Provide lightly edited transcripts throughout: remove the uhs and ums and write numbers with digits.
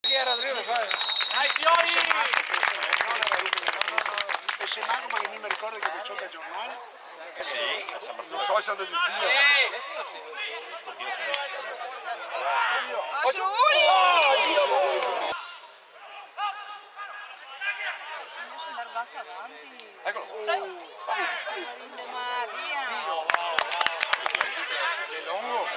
Dai Fiori! E se manco perché mi ricordo che mi gioca il giornale? Sì, Non so se è andato giustino. Eccolo. Marinde Maria. È lungo.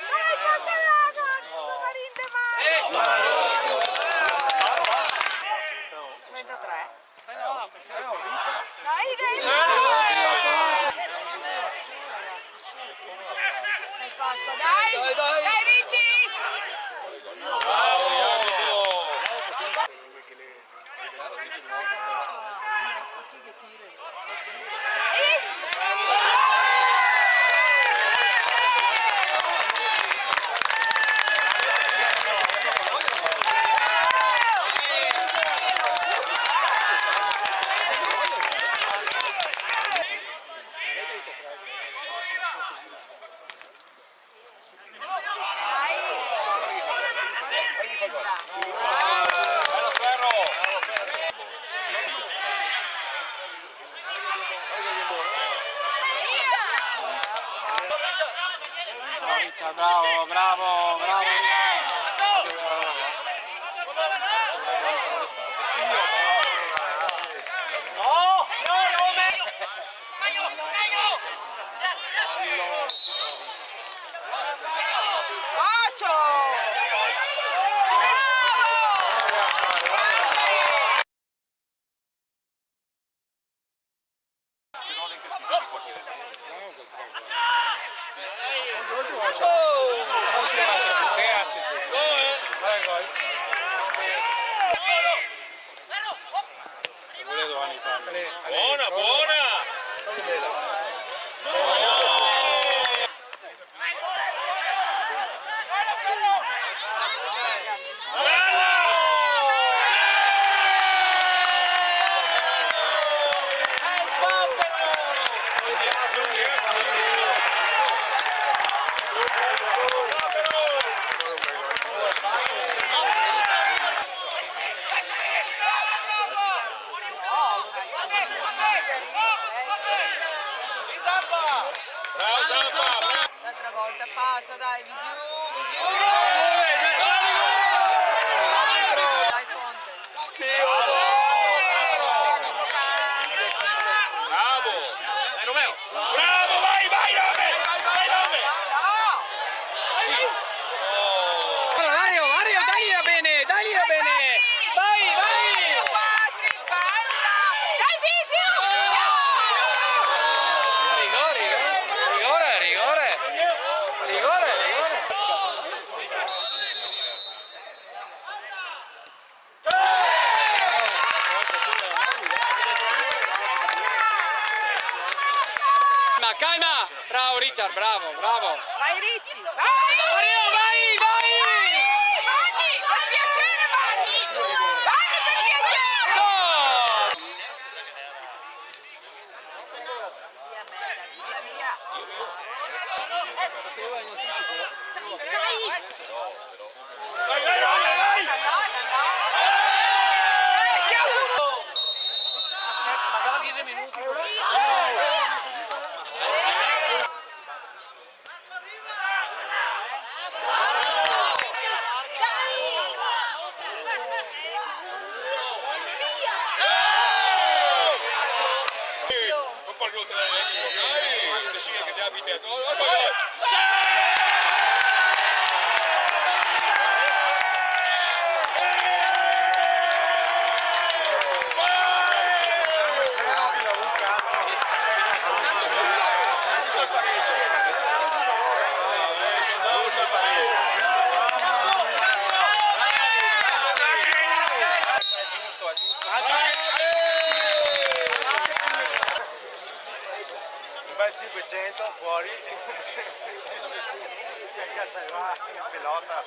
Dai, passa ragazzo, Marinde Maria. 33. Dai, dai. Dai, Pasqua, dai. Dai, Ricci. Bello Ferro! Bravo, bravo, bravo. No! No, Rome! Ocho. Buona, buona! Bravo Zampa! L'altra volta passa, dai, di giù, di giù. Dai, Ponte. Bravo! Dai Romeo! Bravo, vai, vai Rome! Vai Rome! Mario, Mario, dai bene, dai bene. Vai, vai. Patrick, bella. Dai, Fisio. Rigore, rigore, rigore. Rigore, rigore. Calma, bravo Richard, bravo, bravo. Vai, Ricci. Vai. Mario, vai, vai. Vanni, per piacere, Vanni. Vanni, per piacere. Gol. Via, merda, via, via. Vai, vai Rome, vai! Mancava 10 minuti. Non parli oltre le decine che ti abiti. Un bel 500 fuori. Che salva in pelota.